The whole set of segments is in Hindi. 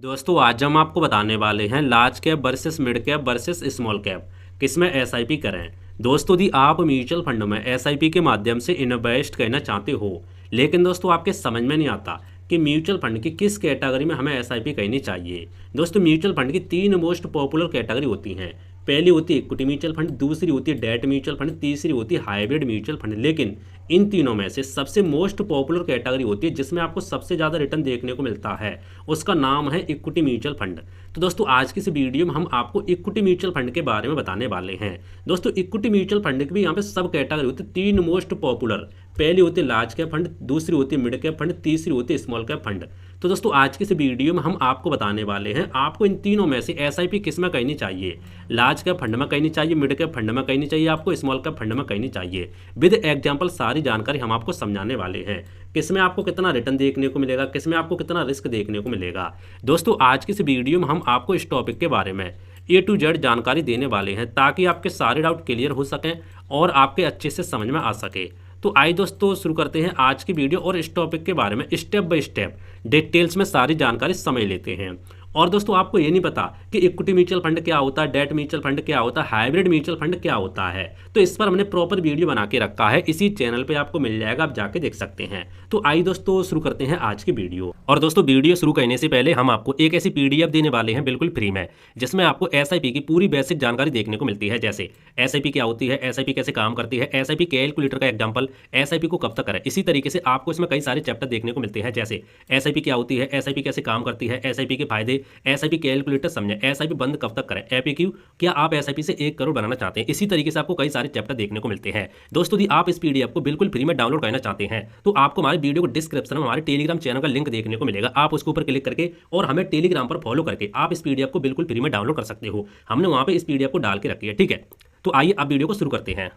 दोस्तों आज हम आपको बताने वाले हैं large cap versus mid cap versus small cap किस में एसआईपी करें। दोस्तों यदि आप म्यूचुअल फंड में एसआईपी के माध्यम से इन्वेस्ट करना चाहते हो, लेकिन दोस्तों आपके समझ में नहीं आता कि म्यूचुअल फंड की किस कैटेगरी में हमें एसआईपी करनी चाहिए। दोस्तों म्यूचुअल फंड की तीन मोस्ट पॉपुलर कैटेगरी होती हैं। पहली होती है इक्विटी म्यूचुअल फंड, दूसरी होती है डेट म्यूचुअल फंड, तीसरी होती है हाइब्रिड म्यूचुअल फंड। लेकिन इन तीनों में से सबसे मोस्ट पॉपुलर कैटेगरी होती है जिसमें आपको सबसे ज़्यादा रिटर्न देखने को मिलता है, उसका नाम है इक्विटी म्यूचुअल फंड। तो दोस्तों आज की इस वीडियो में हम आपको इक्विटी म्यूचुअल फंड के बारे में बताने वाले हैं। दोस्तों इक्विटी म्यूचुअल फंड की भी यहाँ पे सब कैटेगरी होती है, तीन मोस्ट पॉपुलर। पहली होती है लार्ज कैप फंड, दूसरी होती है मिड कैप फंड, तीसरी होती है स्मॉल कैप फंड। तो दोस्तों आज की इस वीडियो में हम आपको बताने वाले हैं आपको इन तीनों में से एसआईपी किस में करनी चाहिए। लार्ज कैप फंड में करनी चाहिए, मिड कैप फंड में करनी चाहिए, आपको स्मॉल कैप फंड में करनी चाहिए। विद एग्जाम्पल सारी जानकारी हम आपको समझाने वाले हैं। किसमें आपको कितना रिटर्न देखने को मिलेगा, किसमें आपको कितना रिस्क देखने को मिलेगा। दोस्तों आज की इस वीडियो में हम आपको इस टॉपिक के बारे में ए टू जेड जानकारी देने वाले हैं ताकि आपके सारे डाउट क्लियर हो सकें और आपके अच्छे से समझ में आ सके। तो आइए दोस्तों शुरू करते हैं आज की वीडियो और इस टॉपिक के बारे में स्टेप बाय स्टेप डिटेल्स में सारी जानकारी समझ लेते हैं। और दोस्तों आपको ये नहीं पता कि इक्विटी म्यूचुअल फंड क्या होता है, डेट म्यूचुअल फंड क्या होता है, हाइब्रिड म्यूचुअल फंड क्या होता है, तो इस पर हमने प्रॉपर वीडियो बना के रखा है, इसी चैनल पे आपको मिल जाएगा, आप जाके देख सकते हैं। तो आइए दोस्तों शुरू करते हैं आज की वीडियो। और दोस्तों वीडियो शुरू करने से पहले हम आपको एक ऐसी पीडीएफ देने वाले हैं बिल्कुल फ्री में, जिसमें आपको एसआईपी की पूरी बेसिक जानकारी देखने को मिलती है। जैसे एसआईपी क्या होती है, एसआईपी कैसे काम करती है, एसआईपी कैलकुलेटर का एग्जाम्पल, एसआईपी को कब तक करें। इसी तरीके से आपको इसमें कई सारे चैप्टर देखने को मिलते हैं, जैसे एसआईपी क्या होती है, एसआईपी कैसे काम करती है, एसआईपी के फायदे, एसआईपी कैलकुलेटर समझें, एसआईपी बंद कब तक करें, एपीक्यू क्या आप एसआईपी से 1 करोड़ बनाना चाहते हैं। इसी तरीके से आपको कई सारे चैप्टर देखने को मिलते हैं। दोस्तों यदि आप इस पीडीएफ को बिल्कुल फ्री में डाउनलोड करना चाहते हैं तो आपको हमारे वीडियो को डिस्क्रिप्शन में हमारे टेलीग्राम चैनल का लिंक देखने को मिलेगा। आप उसके ऊपर क्लिक करके और हमें टेलीग्राम पर फॉलो करके आप इस पीडीएफ को बिल्कुल फ्री में डाउनलोड कर सकते हो। हमने वहां पे इस पीडीएफ को डाल के रखी है, ठीक है। तो आइए अब वीडियो को शुरू करते हैं।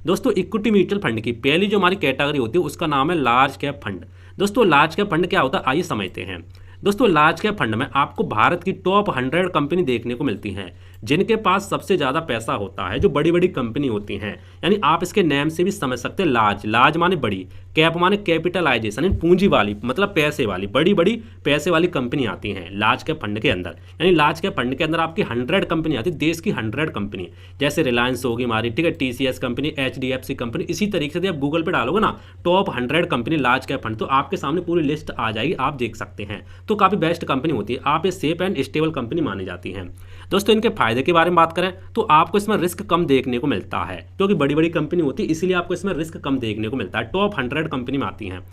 दोस्तों इक्विटी म्यूचुअल फंड की पहली जो हमारी कैटेगरी होती है उसका नाम है लार्ज कैप फंड। दोस्तों लार्ज कैप फंड क्या होता है आइए समझते हैं। दोस्तों लार्ज कैप फंड में आपको भारत की टॉप 100 कंपनी देखने को मिलती हैं जिनके पास सबसे ज़्यादा पैसा होता है, जो बड़ी बड़ी कंपनी होती हैं। यानी आप इसके नेम से भी समझ सकते हैं, लार्ज, लार्ज माने बड़ी, कैप माने कैपिटलाइजेशन, यानी पूंजी वाली, मतलब पैसे वाली, बड़ी बड़ी पैसे वाली कंपनी आती हैं लार्ज कैप फंड के अंदर। यानी लार्ज कैप फंड के अंदर आपकी 100 कंपनी आती है, देश की 100 कंपनी, जैसे रिलायंस होगी हमारी, ठीक है, टीसीएस कंपनी, एचडीएफसी कंपनी। इसी तरीके से आप गूगल पर डालोगे ना top 100 company large cap fund, तो आपके सामने पूरी लिस्ट आ जाएगी, आप देख सकते हैं। तो काफ़ी बेस्ट कंपनी होती है, आप ये सेफ एंड स्टेबल कंपनी मानी जाती हैं। दोस्तों इनके फायदे के बारे में बात करें तो आपको इसमें रिस्क कम देखने को मिलता है, क्योंकि बड़ी बड़ी कंपनी होती है इसलिए आपको इसमें रिस्क कम देखने को मिलता है। टॉप 100 कंपनी में आती हैं।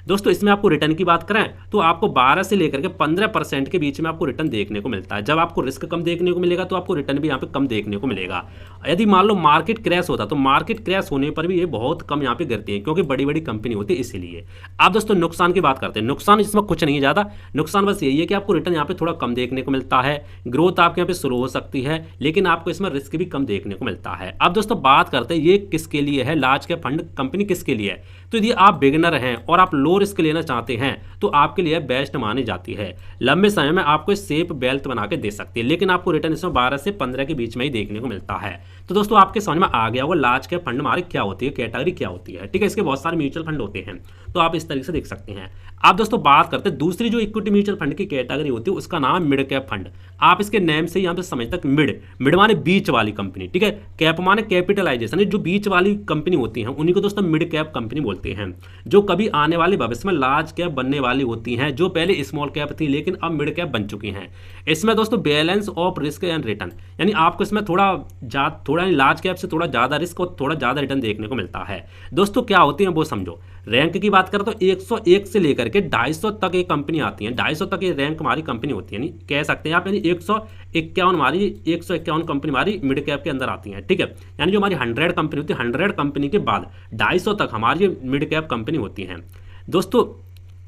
दोस्तों इसमें आपको रिटर्न की बात करें तो आपको 12 से लेकर के 15% के बीच में आपको रिटर्न देखने को मिलता है। जब आपको रिस्क कम देखने को मिलेगा तो आपको रिटर्न भी यहाँ पे कम देखने को मिलेगा। यदि मान लो मार्केट क्रैश होता तो मार्केट क्रैश होने पर भी ये बहुत कम यहाँ पे गिरती है, क्योंकि बड़ी बड़ी कंपनी होती है इसीलिए। अब दोस्तों नुकसान की बात करते हैं। नुकसान इसमें कुछ नहीं है ज़्यादा, नुकसान बस यही है कि आपको रिटर्न यहाँ पे थोड़ा कम देखने को मिलता है, ग्रोथ आपके यहाँ पे स्लो हो सकती है, लेकिन आपको इसमें रिस्क भी कम देखने को मिलता है। अब दोस्तों बात करते हैं ये किसके लिए है, लार्ज कैप फंड कंपनी किसके लिए है। तो यदि आप बिगिनर हैं और आप लो रिस्क लेना चाहते हैं तो आपके लिए बेस्ट मानी जाती है। लंबे समय में आपको सेफ वेल्थ बना के दे सकती है, लेकिन आपको रिटर्न इसमें 12 से 15 के बीच में ही देखने को मिलता है। तो दोस्तों आपके समझ में आ गया होगा लार्ज कैप फंड हमारी क्या होती है, कैटेगरी क्या होती है, ठीक है। इसके बहुत सारे म्यूचुअल फंड होते हैं तो आप इस तरीके से देख सकते हैं। आप दोस्तों बात करते हैं दूसरी जो इक्विटी म्यूचुअल फंड की कैटेगरी होती है उसका नाम मिड कैप फंड। आप इसके नेम से यहाँ पे समझ तक मिड, मिड माने बीच वाली कंपनी, ठीक है, कैप माने कैपिटलाइजेशन, जो बीच वाली कंपनी होती हैं उन्हीं को दोस्तों मिड कैप कंपनी बोलते हैं, जो कभी आने वाले भविष्य में लार्ज कैप बनने वाली होती हैं, जो पहले स्मॉल कैप थी लेकिन अब मिड कैप बन चुकी हैं। इसमें दोस्तों balance of risk and return, यानी आपको इसमें थोड़ा लार्ज कैप से थोड़ा ज़्यादा रिस्क और थोड़ा ज़्यादा रिटर्न देखने को मिलता है। दोस्तों क्या होती है वो समझो। रैंक की बात करें तो 101 से लेकर के 250 तक ये कंपनी आती हैं, 250 तक ये रैंक हमारी कंपनी होती है, यानी कह सकते हैं आप, यानी 151 हमारी 151 कंपनी हमारी मिड कैप के अंदर आती हैं, ठीक है। यानी जो हमारी 100 कंपनी होती है, 100 कंपनी के बाद 250 तक हमारी मिड कैप कंपनी होती हैं। दोस्तों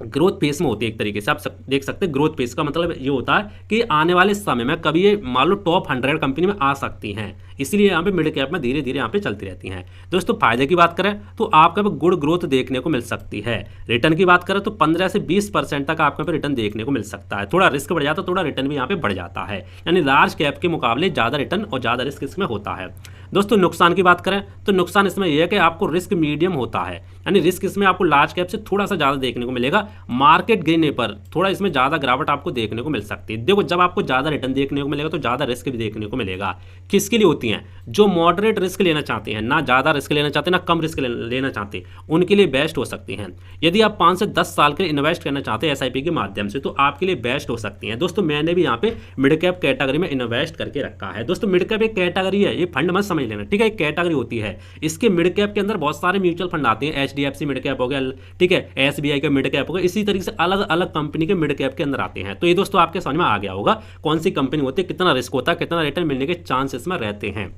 ग्रोथ पेस में होती है एक तरीके से, आप देख सकते हैं। ग्रोथ पेस का मतलब ये होता है कि आने वाले समय में कभी ये मान लो टॉप 100 कंपनी में आ सकती हैं, इसलिए यहाँ पे मिड कैप में धीरे धीरे यहाँ पे चलती रहती हैं। दोस्तों फायदे की बात करें तो आपको यहाँ पे गुड ग्रोथ देखने को मिल सकती है। रिटर्न की बात करें तो 15 से 20% तक आपको यहाँ पे रिटर्न देखने को मिल सकता है। थोड़ा रिस्क बढ़ जाता है, थोड़ा रिटर्न भी यहाँ पे बढ़ जाता है, यानी लार्ज कैप के मुकाबले ज़्यादा रिटर्न और ज़्यादा रिस्क इसमें होता है। दोस्तों नुकसान की बात करें तो नुकसान इसमें यह है कि आपको रिस्क मीडियम होता है, यानी रिस्क इसमें आपको लार्ज कैप से थोड़ा सा ज़्यादा देखने को मिलेगा। मार्केट गिरने पर थोड़ा इसमें ज़्यादा गिरावट आपको देखने को मिल सकती है। देखो जब आपको ज़्यादा रिटर्न देखने को मिलेगा तो ज़्यादा रिस्क भी देखने को मिलेगा। किसके लिए होती हैं? जो मॉडरेट रिस्क लेना चाहते हैं, ना ज़्यादा रिस्क लेना चाहते ना कम रिस्क लेना चाहते, उनके लिए बेस्ट हो सकती हैं। यदि आप 5 से 10 साल के लिए इन्वेस्ट करना चाहते हैं एसआईपी के माध्यम से तो आपके लिए बेस्ट हो सकती हैं। दोस्तों मैंने भी यहाँ पे मिड कैप कैटेगरी में इन्वेस्ट करके रखा है। दोस्तों मिड कैप एक कैटेगरी है, ये फंड मत समझ लेना, ठीक है, एक कैटेगरी होती है। इसके मिड कैप के अंदर बहुत सारे म्यूचुअल फंड आते हैं, एचडीएफसी मिड कैप हो गया, ठीक है, एसबीआई का मिड कैप हो गया, इसी तरीके से अलग अलग कंपनी के मिड कैप के अंदर आते हैं। तो ये दोस्तों आपके समझ में आ गया होगा कौन सी कंपनी होती है, कितना रिस्क होता है, कितना रिटर्न मिलने के चांसेस में रहते हैं।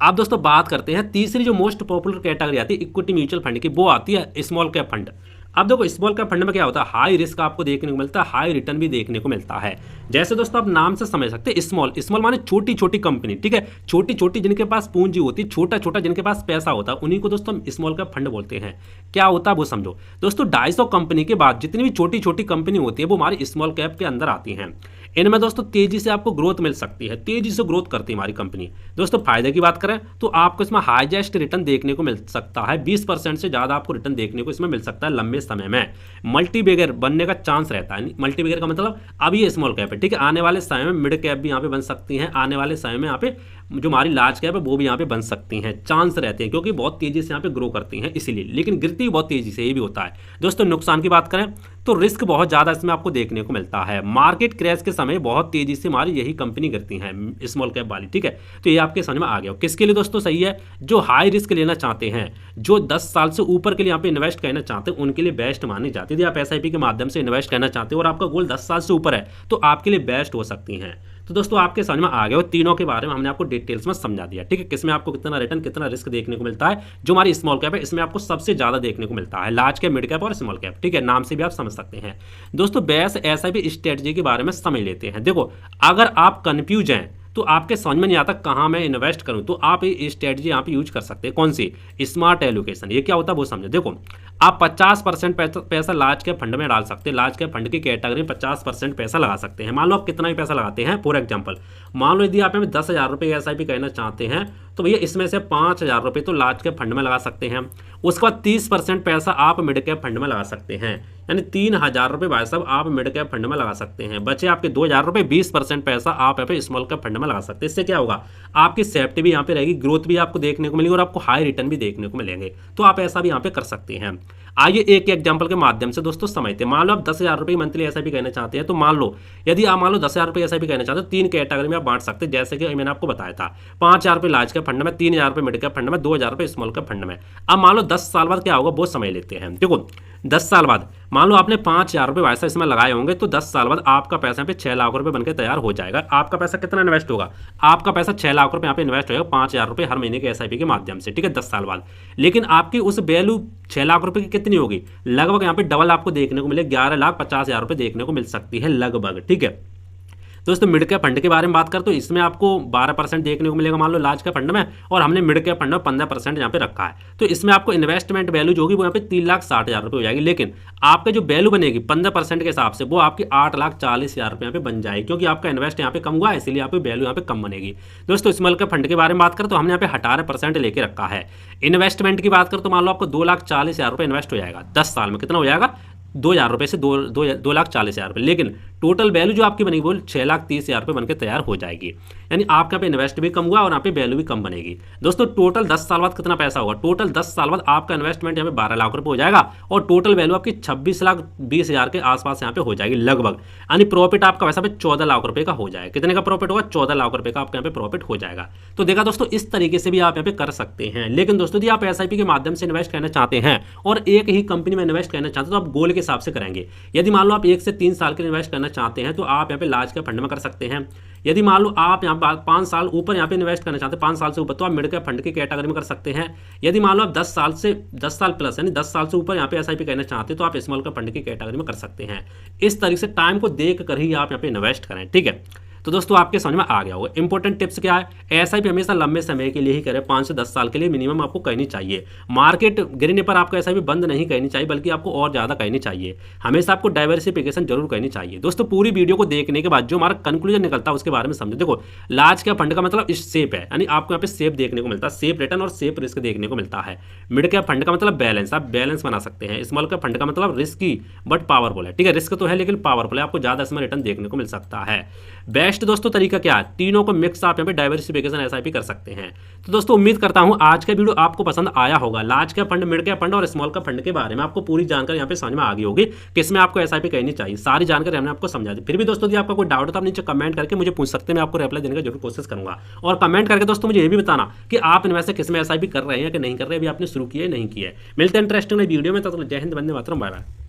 आप दोस्तों बात करते हैं तीसरी जो मोस्ट पॉपुलर कैटेगरी आती है इक्विटी म्यूचुअल फंड की, वो आती है स्मॉल कैप फंड। अब देखो स्मॉल कैप फंड में क्या होता है, हाई रिस्क आपको देखने को मिलता है, हाई रिटर्न भी देखने को मिलता है। जैसे दोस्तों आप नाम से समझ सकते हैं, स्मॉल स्मॉल माने छोटी छोटी कंपनी, ठीक है, छोटी छोटी जिनके पास पूंजी होती है, छोटा छोटा जिनके पास पैसा होता है, उन्हीं को दोस्तों हम स्मॉल कैप फंड बोलते हैं। क्या होता है वो समझो दोस्तों, 250 कंपनी के बाद जितनी भी छोटी छोटी कंपनी होती है वो हमारी स्मॉल कैप के अंदर आती हैं। इनमें दोस्तों तेजी से आपको ग्रोथ मिल सकती है, तेजी से ग्रोथ करती है हमारी कंपनी। दोस्तों फायदे की बात करें तो आपको इसमें हाईएस्ट रिटर्न देखने को मिल सकता है, 20% से ज़्यादा आपको रिटर्न देखने को इसमें मिल सकता है लंबे समय में। मल्टीबैगर बनने का चांस रहता है। मल्टीबैगर का मतलब अब ये स्मॉल कैप है, ठीक है, आने वाले समय में मिड कैप भी यहाँ पे बन सकती हैं, आने वाले समय में यहाँ पे जो हमारी लार्ज कैप है वो भी यहाँ पे बन सकती हैं, चांस रहते हैं, क्योंकि बहुत तेजी से यहाँ पे ग्रो करती हैं इसीलिए, लेकिन गिरती बहुत तेजी से, ये भी होता है। दोस्तों नुकसान की बात करें तो रिस्क बहुत ज़्यादा इसमें आपको देखने को मिलता है। मार्केट क्रैश के समय बहुत तेजी से हमारी यही कंपनी गिरती हैं स्मॉल कैप वाली, ठीक है। तो ये आपके समझ में आ गया। किसके लिए दोस्तों सही है? जो हाई रिस्क लेना चाहते हैं, जो 10 साल से ऊपर के लिए यहाँ पे इन्वेस्ट करना चाहते हैं, उनके लिए बेस्ट मानी जाती है। यदि आप एसआईपी के माध्यम से इन्वेस्ट करना चाहते हो और आपका गोल 10 साल से ऊपर है तो आपके लिए बेस्ट हो सकती हैं। तो दोस्तों आपके समझ में आ गया, और तीनों के बारे में हमने आपको डिटेल्स में समझा दिया, ठीक है, किसमें आपको कितना रिटर्न कितना रिस्क देखने को मिलता है। जो हमारी स्मॉल कैप है इसमें आपको सबसे ज़्यादा देखने को मिलता है, लार्ज कैप, मिड कैप और स्मॉल कैप, ठीक है, नाम से भी आप समझ सकते हैं। दोस्तों बेस्ट एसआईपी स्ट्रेटजी के बारे में समझ लेते हैं। देखो अगर आप कन्फ्यूज हैं तो आपके समझ में नहीं आता कहाँ मैं इन्वेस्ट करूँ, तो आप ये स्ट्रेटजी यहाँ पे यूज कर सकते हैं। कौन सी? Smart allocation. ये क्या होता है वो समझो। देखो आप 50% पैसा लार्ज कैप फंड में डाल सकते हैं, लार्ज कैप फंड की कैटेगरी में 50% पैसा लगा सकते हैं। मान लो आप कितना भी पैसा लगाते हैं, फॉर एग्जाम्पल मान लो यदि आप हमें 10,000 रुपये एसआईपी करना चाहते हैं तो भैया इसमें से 5,000 रुपये तो लार्ज कैप फंड में लगा सकते हैं। उसके बाद 30% पैसा आप मिड कैप फंड में लगा सकते हैं, यानी 3,000 रुपये भाई साहब आप मिड कैप फंड में लगा सकते हैं। बचे आपके 2,000 रुपये, 20% पैसा आप यहाँ पे स्मॉल कैप फंड में लगा सकते हैं। इससे क्या होगा, आपकी सेफ्टी भी यहाँ पे रहेगी, ग्रोथ भी आपको देखने को मिलेगी और आपको हाई रिटर्न भी देखने को मिलेंगे। तो आप ऐसा भी यहाँ पे कर सकते हैं। आइए एक एग्जांपल के माध्यम से दोस्तों समझते हैं। मान लो आप 10,000 रुपये मंथली एसआईपी करना चाहते हैं, तो मान लो यदि आप 10,000 रुपये एसआईपी करना चाहते हो, 3 कैटेगरी में आप बांट सकते हैं, जैसे कि मैंने आपको बताया था। 5,000 रुपये लार्ज कैप फंड में, 3,000 रुपये मिड कैप फंड में, 2,000 रुपये स्मॉल कैप फंड में। अब मान लो 10 साल बाद क्या होगा वो समझ लेते हैं। देखो 10 साल बाद मान लो आपने 5,000 रुपये वैसा इसमें लगाए होंगे, तो 10 साल बाद आपका पैसा यहाँ पे 6 लाख रुपये बनकर तैयार हो जाएगा। आपका पैसा कितना इन्वेस्ट होगा? आपका पैसा 6 लाख रुपये यहाँ पे इन्वेस्ट होगा 5,000 रुपये हर महीने के एसआईपी के माध्यम से, ठीक है, 10 साल बाद। लेकिन आपकी उस वैल्यू 6 लाख रुपये की कितनी होगी? लगभग यहाँ पे डबल आपको देखने को मिले, 11,50,000 रुपये देखने को मिल सकती है लगभग, ठीक है। दोस्तों मिड कैप फंड के बारे में बात कर तो इसमें आपको 12% देखने को मिलेगा मान लो लार्ज कैप फंड में, और हमने मिड कैप फंड में 15% यहाँ पे रखा है। तो इसमें आपको इन्वेस्टमेंट वैल्यू जो होगी वो यहाँ पे 3,60,000 रुपये हो जाएगी। लेकिन आपके जो वैल्यू बनेगी 15% के हिसाब से वो आपकी 8,40,000 रुपये यहाँ पे बन जाएगी, क्योंकि आपका इन्वेस्ट यहाँ पे कम हुआ है, इसलिए आपकी वैल्यू यहाँ पे कम बनेगी। दोस्तों स्मॉल कैप फंड के बारे में बात करें तो हमने यहाँ पे 18% लेके रखा है। इन्वेस्टमेंट की बात करें तो मान लो आपको 2,40,000 रुपये इन्वेस्ट हो जाएगा 10 साल में। कितना हो जाएगा? 2,000 रुपये से 2,40,000 रुपये। लेकिन टोटल वैल्यू जो आपकी बनेगी वो 6,30,000 रुपये बनकर तैयार हो जाएगी। यानी आपका पे इन्वेस्ट भी कम हुआ और यहाँ पे वैल्यू भी कम बनेगी। दोस्तों टोटल 10 साल बाद कितना पैसा होगा? टोटल 10 साल बाद आपका इन्वेस्टमेंट यहाँ पे 12 लाख रुपये हो जाएगा और टोटल वैल्यू आपकी 26,20,000 के आसपास यहाँ पे हो जाएगी लगभग। यानी प्रॉफिट आपका वैसा पे 14 लाख रुपये का हो जाएगा। कितने का प्रॉफिट होगा? 14 लाख रुपये का आपके यहाँ पे प्रॉफिट हो जाएगा। तो देखा दोस्तों इस तरीके से भी आप यहाँ पे कर सकते हैं। लेकिन दोस्तों यदि आप एसआईपी के माध्यम से इन्वेस्ट करना चाहते हैं और एक ही कंपनी में इन्वेस्ट करना चाहते हैं तो आप गोल के हिसाब से करेंगे। यदि मान लो आप 1 से 3 साल के इन्वेस्ट करना चाहते हैं तो आप यहाँ पे लार्ज कैप फंड में कर सकते हैं। यदि मान लो आप यहाँ 5 साल ऊपर यहाँ पे इन्वेस्ट करना चाहते हैं, 5 साल से ऊपर, तो आप मिड कैप फंड की कैटेगरी में कर सकते हैं। यदि मान लो आप 10 साल प्लस यानी 10 साल से ऊपर यहाँ पे एसआईपी करना चाहते हैं तो आप स्मॉल कैप फंड की कैटेगरी में कर सकते हैं। इस तरीके से टाइम को देख कर ही आप यहाँ पे इन्वेस्ट करें, ठीक है। तो दोस्तों आपके समझ में आ गया होगा। इंपॉर्टेंट टिप्स क्या है, एसआईपी हमेशा लंबे समय के लिए ही करें, 5 से 10 साल के लिए मिनिमम आपको करनी चाहिए। मार्केट गिरने पर आपको एसआईपी बंद नहीं करनी चाहिए, बल्कि आपको और ज़्यादा करनी चाहिए। हमेशा आपको डाइवर्सिफिकेशन जरूर करनी चाहिए। दोस्तों पूरी वीडियो को देखने के बाद जो हमारा कंक्लूजन निकलता है उसके बारे में समझो। देखो लार्ज कैप फंड का मतलब इस सेफ है, यानी आपको यहाँ पे सेफ देखने को मिलता है, सेफ रिटर्न और सेफ रिस्क देखने को मिलता है। मिड कैप फंड का मतलब बैलेंस, आप बैलेंस बना सकते हैं। स्मॉल कैप फंड का मतलब रिस्की बट पावरफुल है, ठीक है, रिस्क तो है लेकिन पावरफुल है, आपको ज़्यादा इसमें रिटर्न देखने को मिल सकता है। बेस्ट दोस्तों तरीका क्या है, तीनों को मिक्स आप यहाँ पे डाइवर्सिफिकेशन एसआईपी कर सकते हैं। तो दोस्तों उम्मीद करता हूं आज का वीडियो आपको पसंद आया होगा। Large cap fund, mid cap fund और स्मॉल कैप फंड के बारे में आपको पूरी जानकारी यहाँ पे समझ में आ गई होगी, किसमें आपको एसआईपी करनी चाहिए। सारी जानकारी हमने आपको समझा दी। फिर भी दोस्तों यदि आपका कोई डाउट हो तो आप नीचे कमेंट करके मुझे पूछ सकते हैं, मैं आपको रिप्लाई देने का जरूर कोशिश करूंगा। और कमेंट करके दोस्तों मुझे ये भी बताना कि आप इनमें से किसमें एसआईपी कर रहे हैं कि नहीं कर रहे, अभी आपने शुरू किया है नहीं किया है। मिलते हैं इंटरेस्टिंग वीडियो में, तब तक जय हिंद, वंदे मातरम, बाय बाय।